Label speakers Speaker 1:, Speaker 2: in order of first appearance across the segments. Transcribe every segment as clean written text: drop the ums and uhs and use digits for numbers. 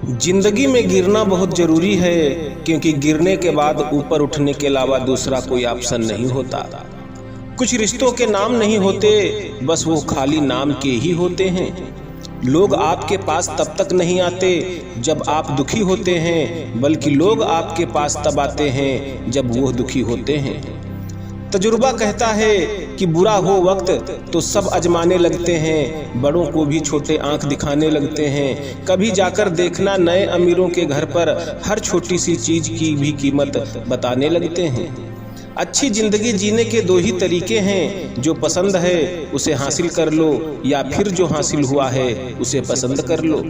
Speaker 1: जिंदगी में गिरना बहुत ज़रूरी है, क्योंकि गिरने के बाद ऊपर उठने के अलावा दूसरा कोई ऑप्शन नहीं होता। कुछ रिश्तों के नाम नहीं होते, बस वो खाली नाम के ही होते हैं। लोग आपके पास तब तक नहीं आते जब आप दुखी होते हैं, बल्कि लोग आपके पास तब आते हैं जब वो दुखी होते हैं। तजुर्बा कहता है कि बुरा हो वक्त तो सब अजमाने लगते हैं, बड़ों को भी छोटे आंख दिखाने लगते हैं। कभी जाकर देखना नए अमीरों के घर पर हर छोटी सी चीज की भी कीमत बताने लगते हैं। अच्छी जिंदगी जीने के दो ही तरीके हैं, जो पसंद है उसे हासिल कर लो, या फिर जो हासिल हुआ है उसे पसंद कर लो।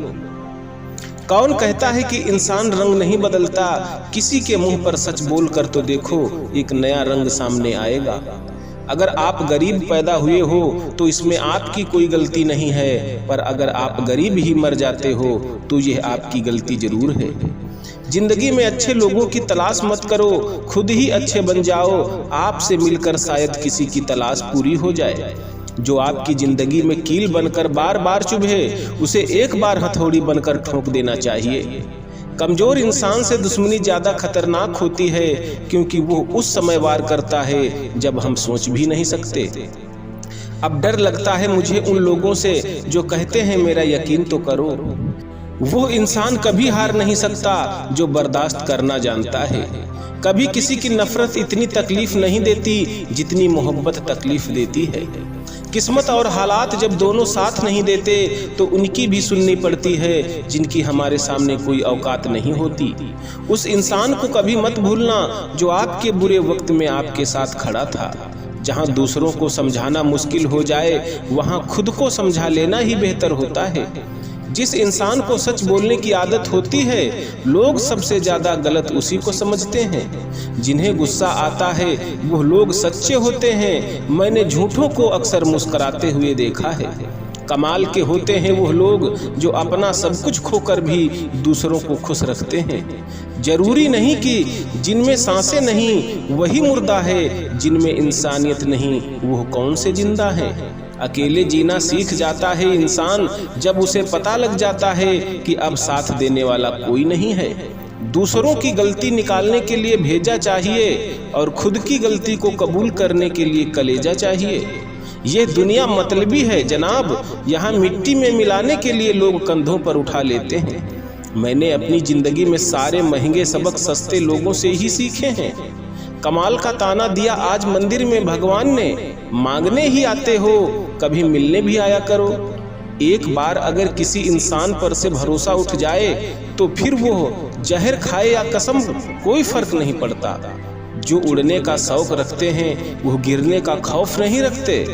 Speaker 1: कौन कहता है कि इंसान रंग नहीं बदलता? किसी के मुंह पर सच बोल कर तो देखो, एक नया रंग सामने आएगा। अगर आप गरीब पैदा हुए हो तो इसमें आपकी कोई गलती नहीं है, पर अगर आप गरीब ही मर जाते हो तो यह आपकी गलती जरूर है। जिंदगी में अच्छे लोगों की तलाश मत करो, खुद ही अच्छे बन जाओ। आपसे मिलकर शायद किसी की तलाश पूरी हो जाए। जो आपकी जिंदगी में कील बनकर बार बार चुभे, उसे एक बार हथौड़ी बनकर ठोक देना चाहिए। कमजोर इंसान से दुश्मनी ज्यादा खतरनाक होती है, क्योंकि वो उस समय वार करता है जब हम सोच भी नहीं सकते। अब डर लगता है मुझे उन लोगों से जो कहते हैं मेरा यकीन तो करो। वो इंसान कभी हार नहीं सकता जो बर्दाश्त करना जानता है। कभी किसी की नफरत इतनी तकलीफ नहीं देती जितनी मोहब्बत तकलीफ देती है। किस्मत और हालात जब दोनों साथ नहीं देते तो उनकी भी सुननी पड़ती है, जिनकी हमारे सामने कोई औकात नहीं होती। उस इंसान को कभी मत भूलना जो आपके बुरे वक्त में आपके साथ खड़ा था। जहां दूसरों को समझाना मुश्किल हो जाए, वहां खुद को समझा लेना ही बेहतर होता है। जिस इंसान को सच बोलने की आदत होती है, लोग सबसे ज्यादा गलत उसी को समझते हैं। जिन्हें गुस्सा आता है वो लोग सच्चे होते हैं। मैंने झूठों को अक्सर मुस्कुराते हुए देखा है। कमाल के होते हैं वो लोग जो अपना सब कुछ खोकर भी दूसरों को खुश रखते हैं। जरूरी नहीं कि जिनमें सांसें नहीं वही मुर्दा है, जिनमें इंसानियत नहीं वो कौन से जिंदा है। अकेले जीना सीख जाता है इंसान जब उसे पता लग जाता है कि अब साथ देने वाला कोई नहीं है। दूसरों की गलती निकालने के लिए भेजा चाहिए, और खुद की गलती को कबूल करने के लिए कलेजा चाहिए। ये दुनिया मतलबी है जनाब, यहाँ मिट्टी में मिलाने के लिए लोग कंधों पर उठा लेते हैं। मैंने अपनी जिंदगी में सारे महंगे सबक सस्ते लोगों से ही सीखे हैं। कमाल का ताना दिया आज मंदिर में भगवान ने, मांगने ही आते हो कभी मिलने भी आया करो। एक बार अगर किसी इंसान पर से भरोसा उठ जाए तो फिर वो जहर खाए या कसम कोई फर्क नहीं पड़ता। जो उड़ने का शौक रखते हैं वो गिरने का खौफ नहीं रखते।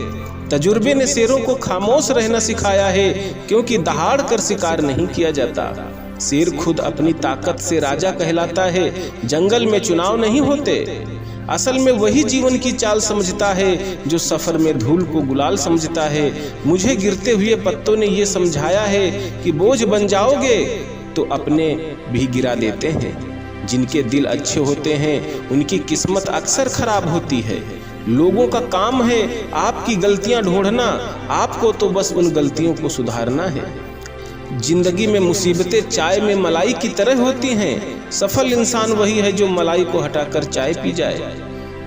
Speaker 1: तजुर्बे ने शेरों को खामोश रहना सिखाया है, क्योंकि दहाड़ कर शिकार नहीं किया जाता। शेर खुद अपनी ताकत से राजा कहलाता है। जंगल में चुनाव नहीं होते। असल में वही जीवन की चाल समझता है जो सफर में धूल को गुलाल समझता है। मुझे गिरते हुए पत्तों ने ये समझाया है कि बोझ बन जाओगे तो अपने भी गिरा देते हैं। जिनके दिल अच्छे होते हैं उनकी किस्मत अक्सर खराब होती है। लोगों का काम है आपकी गलतियां ढूंढना, आपको तो बस उन गलतियों को सुधारना है। जिंदगी में मुसीबतें चाय में मलाई की तरह होती हैं। सफल इंसान वही है जो मलाई को हटाकर चाय पी जाए।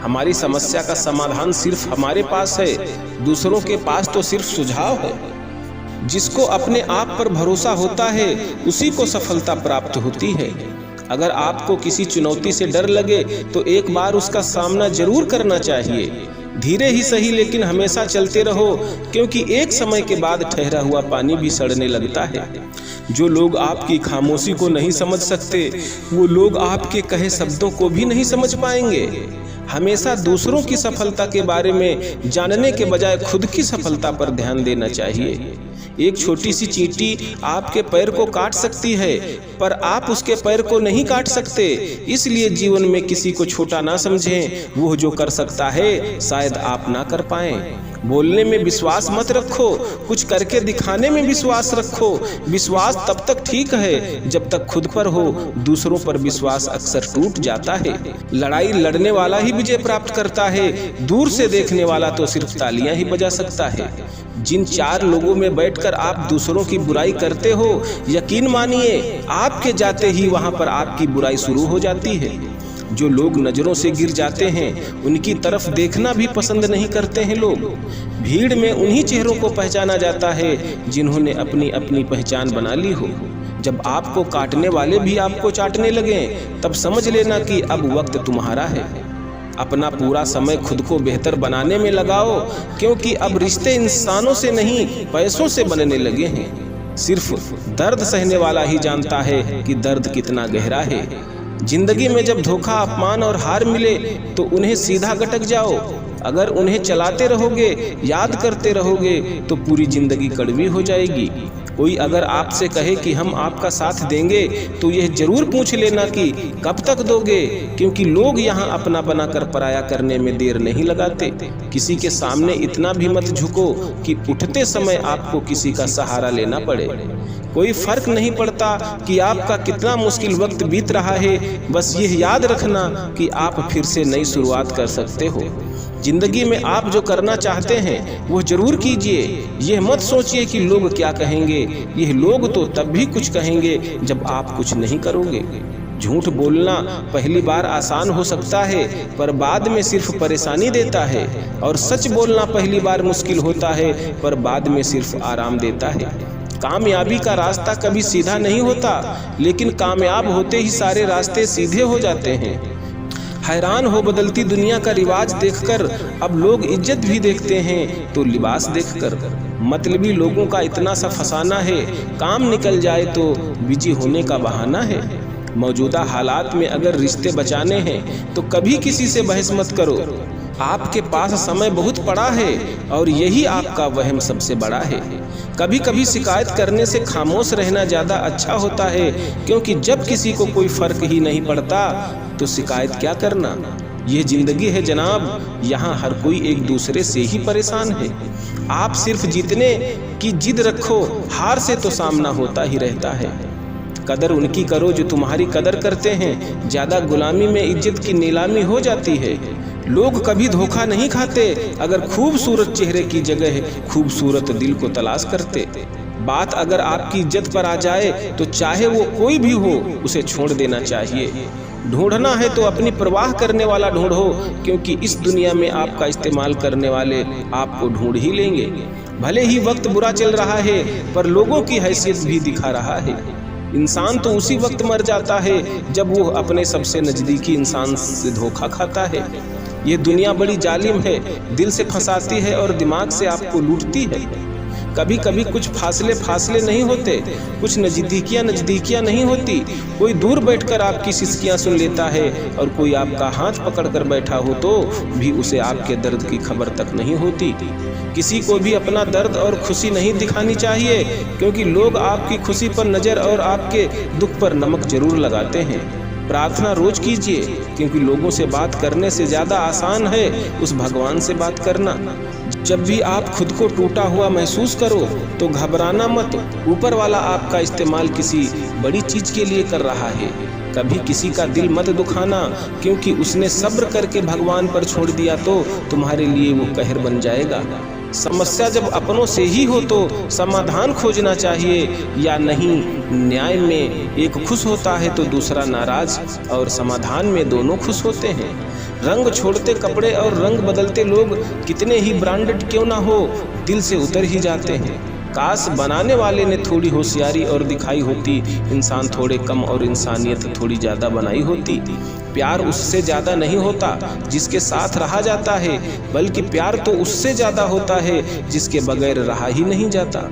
Speaker 1: हमारी समस्या का समाधान सिर्फ हमारे पास है, दूसरों के पास तो सिर्फ सुझाव है। जिसको अपने आप पर भरोसा होता है उसी को सफलता प्राप्त होती है। अगर आपको किसी चुनौती से डर लगे तो एक बार उसका सामना जरूर करना चाहिए। धीरे ही सही लेकिन हमेशा चलते रहो, क्योंकि एक समय के बाद ठहरा हुआ पानी भी सड़ने लगता है। जो लोग आपकी खामोशी को नहीं समझ सकते वो लोग आपके कहे शब्दों को भी नहीं समझ पाएंगे। हमेशा दूसरों की सफलता के बारे में जानने के बजाय खुद की सफलता पर ध्यान देना चाहिए। एक छोटी सी चींटी आपके पैर को काट सकती है, पर आप उसके पैर को नहीं काट सकते। इसलिए जीवन में किसी को छोटा ना समझें। वो जो कर सकता है शायद आप ना कर पाएं। बोलने में विश्वास मत रखो, कुछ करके दिखाने में विश्वास रखो। विश्वास तब तक ठीक है जब तक खुद पर हो, दूसरों पर विश्वास अक्सर टूट जाता है। लड़ाई लड़ने वाला ही विजय प्राप्त करता है, दूर से देखने वाला तो सिर्फ तालियां ही बजा सकता है। जिन 4 लोगों में बैठकर आप दूसरों की बुराई करते हो, यकीन मानिए आपके जाते ही वहां पर आपकी बुराई शुरू हो जाती है। जो लोग नजरों से गिर जाते हैं उनकी तरफ देखना भी पसंद नहीं करते हैं लोग। भीड़ में उन्हीं चेहरों को पहचाना जाता है जिन्होंने अपनी अपनी पहचान बना ली हो। जब आपको काटने वाले भी आपको चाटने लगे तब समझ लेना कि अब वक्त तुम्हारा है। अपना पूरा समय खुद को बेहतर बनाने में लगाओ, क्योंकि अब रिश्ते इंसानों से नहीं पैसों से बनने लगे हैं। सिर्फ दर्द सहने वाला ही जानता है कि दर्द कितना गहरा है। जिंदगी में जब धोखा, अपमान और हार मिले तो उन्हें सीधा गटक जाओ। अगर उन्हें चलाते रहोगे, याद करते रहोगे तो पूरी जिंदगी कड़वी हो जाएगी। कोई अगर आपसे कहे कि हम आपका साथ देंगे तो यह जरूर पूछ लेना कि कब तक दोगे, क्योंकि लोग यहाँ अपना बनाकर पराया करने में देर नहीं लगाते। किसी के सामने इतना भी मत झुको कि उठते समय आपको किसी का सहारा लेना पड़े। कोई फर्क नहीं पड़ता कि आपका कितना मुश्किल वक्त बीत रहा है, बस यह याद रखना कि आप फिर से नई शुरुआत कर सकते हो। जिंदगी में आप जो करना चाहते हैं वो जरूर कीजिए। यह मत सोचिए कि लोग क्या कहेंगे, यह लोग तो तब भी कुछ कहेंगे जब आप कुछ नहीं करोगे। झूठ बोलना पहली बार आसान हो सकता है पर बाद में सिर्फ परेशानी देता है, और सच बोलना पहली बार मुश्किल होता है पर बाद में सिर्फ आराम देता है। कामयाबी का रास्ता कभी सीधा नहीं होता, लेकिन कामयाब होते ही सारे रास्ते सीधे हो जाते हैं। हैरान हो बदलती दुनिया का रिवाज देखकर अब लोग इज्जत भी देखते हैं तो लिबास देखकर। मतलबी लोगों का इतना सा फसाना है, काम निकल जाए तो बिजी होने का बहाना है। मौजूदा हालात में अगर रिश्ते बचाने हैं तो कभी किसी से बहस मत करो। आपके पास समय बहुत पड़ा है और यही आपका वहम सबसे बड़ा है। कभी कभी शिकायत करने से खामोश रहना ज़्यादा अच्छा होता है, क्योंकि जब किसी को कोई फर्क ही नहीं पड़ता तो शिकायत क्या करना। ये जिंदगी है जनाब, यहाँ हर कोई एक दूसरे से ही परेशान है। आप सिर्फ जीतने की जिद रखो, हार से तो सामना होता ही रहता है। कदर उनकी करो जो तुम्हारी कदर करते हैं, ज़्यादा गुलामी में इज्जत की नीलामी हो जाती है। लोग कभी धोखा नहीं खाते अगर खूबसूरत चेहरे की जगह खूबसूरत दिल को तलाश करते। बात अगर आपकी इज्जत पर आ जाए तो चाहे वो कोई भी हो उसे छोड़ देना चाहिए। ढूंढना है तो अपनी परवाह करने वाला ढूंढो, क्योंकि इस दुनिया में आपका इस्तेमाल करने वाले आपको ढूंढ ही लेंगे। भले ही वक्त बुरा चल रहा है पर लोगों की हैसियत भी दिखा रहा है। इंसान तो उसी वक्त मर जाता है जब वो अपने सबसे नजदीकी इंसान से धोखा खाता है। ये दुनिया बड़ी जालिम है, दिल से फंसाती है और दिमाग से आपको लूटती है। कभी कभी कुछ फासले नहीं होते, कुछ नजदीकियां नहीं होती। कोई दूर बैठकर आपकी सिसकियां सुन लेता है और कोई आपका हाथ पकड़कर बैठा हो तो भी उसे आपके दर्द की खबर तक नहीं होती। किसी को भी अपना दर्द और खुशी नहीं दिखानी चाहिए, क्योंकि लोग आपकी खुशी पर नज़र और आपके दुख पर नमक जरूर लगाते हैं। प्रार्थना रोज कीजिए, क्योंकि लोगों से बात करने से ज़्यादा आसान है उस भगवान से बात करना। जब भी आप खुद को टूटा हुआ महसूस करो तो घबराना मत, ऊपर वाला आपका इस्तेमाल किसी बड़ी चीज़ के लिए कर रहा है। कभी किसी का दिल मत दुखाना, क्योंकि उसने सब्र करके भगवान पर छोड़ दिया तो तुम्हारे लिए वो कहर बन जाएगा। समस्या जब अपनों से ही हो तो समाधान खोजना चाहिए, या नहीं न्याय में एक खुश होता है तो दूसरा नाराज, और समाधान में दोनों खुश होते हैं। रंग छोड़ते कपड़े और रंग बदलते लोग कितने ही ब्रांडेड क्यों ना हो, दिल से उतर ही जाते हैं। काश बनाने वाले ने थोड़ी होशियारी और दिखाई होती, इंसान थोड़े कम और इंसानियत थोड़ी ज़्यादा बनाई होती। प्यार उससे ज़्यादा नहीं होता जिसके साथ रहा जाता है, बल्कि प्यार तो उससे ज़्यादा होता है जिसके बगैर रहा ही नहीं जाता।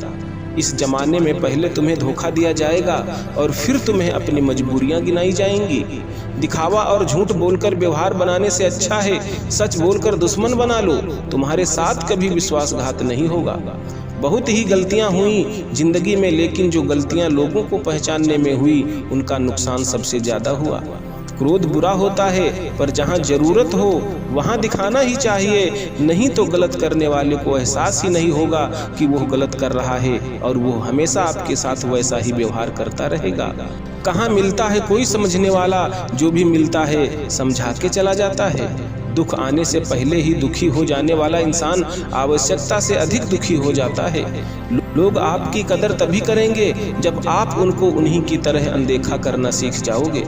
Speaker 1: इस जमाने में पहले तुम्हें धोखा दिया जाएगा और फिर तुम्हें अपनी मजबूरियां गिनाई जाएंगी। दिखावा और झूठ बोलकर व्यवहार बनाने से अच्छा है सच बोलकर दुश्मन बना लो, तुम्हारे साथ कभी विश्वासघात नहीं होगा। बहुत ही गलतियां हुई जिंदगी में, लेकिन जो गलतियां लोगों को पहचानने में हुई उनका नुकसान सबसे ज़्यादा हुआ। क्रोध बुरा होता है, पर जहाँ जरूरत हो वहाँ दिखाना ही चाहिए, नहीं तो गलत करने वाले को एहसास ही नहीं होगा कि वो गलत कर रहा है और वो हमेशा आपके साथ वैसा ही व्यवहार करता रहेगा। कहाँ मिलता है कोई समझने वाला, जो भी मिलता है समझा के चला जाता है। दुख आने से पहले ही दुखी हो जाने वाला इंसान आवश्यकता से अधिक दुखी हो जाता है। लोग आपकी कदर तभी करेंगे जब आप उनको उन्हीं की तरह अनदेखा करना सीख जाओगे।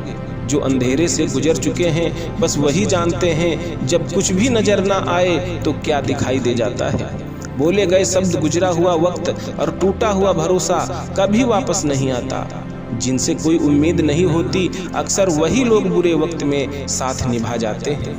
Speaker 1: जो अंधेरे से गुजर चुके हैं बस वही जानते हैं जब कुछ भी नजर ना आए तो क्या दिखाई दे जाता है। बोले गए शब्द, गुजरा हुआ वक्त और टूटा हुआ भरोसा कभी वापस नहीं आता। जिनसे कोई उम्मीद नहीं होती अक्सर वही लोग बुरे वक्त में साथ निभा जाते हैं।